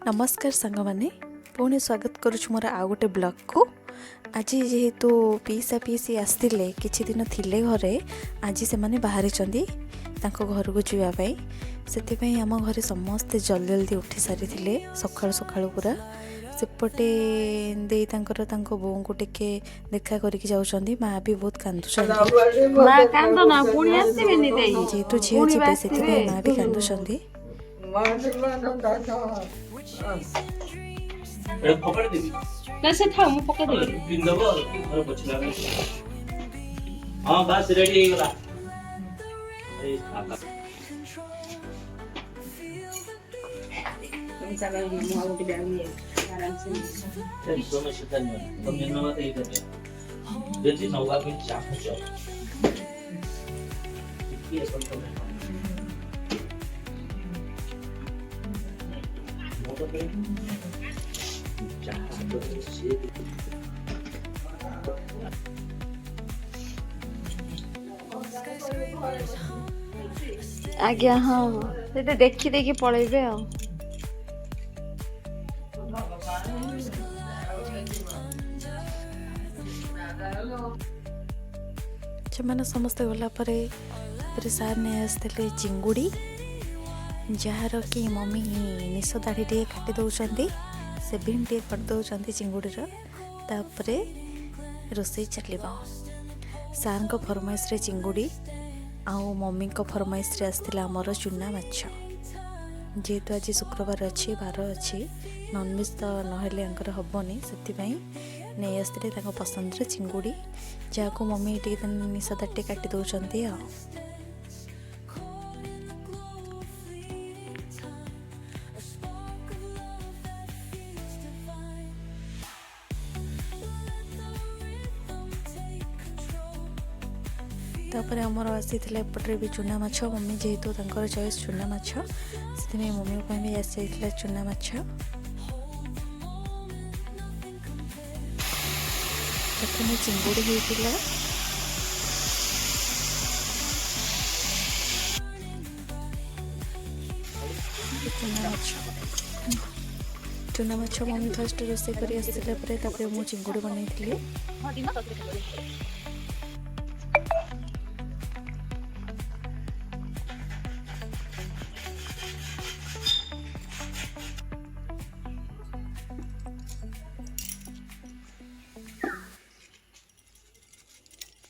नमस्कार सांग मैंने पुणी स्वागत करुछु मोर आउ गोटे ब्लॉग को। आज जेहेतु पीसा पीसी आसते किछि दिन थिले घरे आज से माने बाहरी चंदी तांको घर को जीवाई से आम घरे समस्ते जल्दी जल्दी उठी सारी थिले सकाळु सकाळु पूरा सेपटे दे तांकर तांको बों को टिके देखा करके जाउछंदी माँ भी बहुत कांदुछंदी माँ कांदो ना पुणी आसीबेनी देई जेहेतु झील जीवे से माँ भी कांदुछंदी। कैसे था मु पका देबी बिंदव घर पछला हां बस रेडी हे गला ए खाता तुम सब मु आउ के डाली आराम से सोमे शतन तुम दिन में ते करते जति नौका भी चाहू छ ये सब तो मोटो पे आज्ञा हाँ से देखी देखी पलैबे आ से समस्ते गला सार नहीं आसते चिंगुड़ी जार कि मम्मी निश दाढ़ी टे काटी दौरान सेभिंग टे कर दौरान चिंगुड़ीर तापरे रोसई चलो सार को फरमाइश रे चिंगुड़ी आउ मम्मी को फरमाइश रे आसला आमर चूना माछ जेहेतु आज शुक्रवार अच्छी बार अच्छी नॉनवेज तो नहले हेनी से नहीं आसते पसंद रे चिंगुड़ी जहाँ मम्मी टे निश दाढ़ी काटी दौरान आ तापर आमर आसी एपटे भी चूना माछ मम्मी जेहेतु चॉइस चूना माछ से मम्मी भी आसी चूना माछ प्रथम चिंगुड़ी होता चूना माछ मम्मी फर्स्ट रोसे कर आसला मु चिंगुड़ी बनई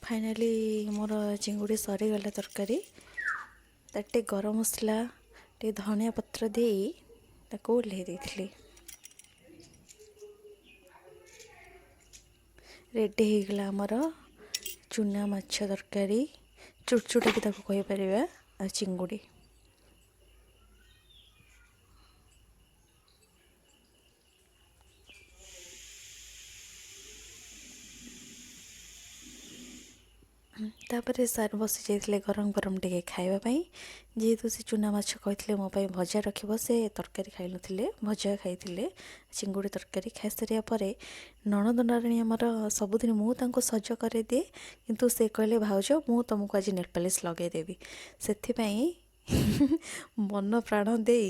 फाइनाली मोर चिंगुड़ी सरीगला तरकारी ताटे गरम मसला टे धनिया पत्र दे ओल्हे देथिली रेडी हो गला आमर चूना माछ तरकारी चुटचुटा भी ताको कहि परिबा आ चिंगुड़ी तापर सार बसी जाइए गरम गरम टे खावाई जेहेतु से चूना माछ कहते मोपाई भजा रखिब से तरकारी खाई नुले भजा खाई चिंगुड़ी तरकारी खाई सारे नणद नारायणी आमर सबुदिन मुझे सज कर दिए किंतु से कहले भाउज मु तुमको आज नेल पॉलिश लगेदेवी से मन प्राण दे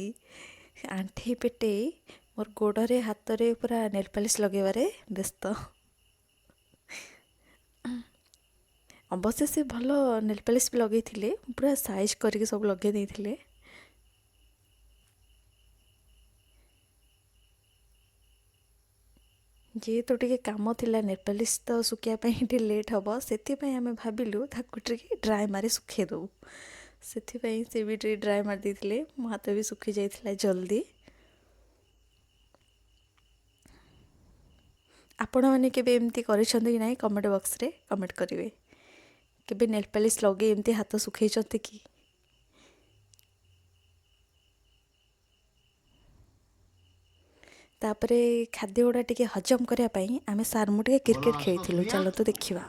आंठी पेटे मोर गोड़े हाथ में पूरा नेल पॉलिश लगेबारे व्यस्त अवश्य से भल नेल पॉलिश भी लगे पूरा साइज करके सब लगे देते जे तो टे कम थिला नेल पॉलिश तो सुखापी लेट हम से आम भाविलु ड्राए मारी सुखे दो से भी ड्राए मार देते मो हाथ भी सुखी जाइए जल्दी। आपण मैंने केबे एमती करिसेंती कि नहीं कमेंट बॉक्स रे कमेंट करेंगे केबे नेल पॉलिश लगे एमती हाथ सुखई कि तापरे खाद्य गुड़ा टिके हजम करने आम सार मुझे क्रिकेट खेलु चलो तो देखा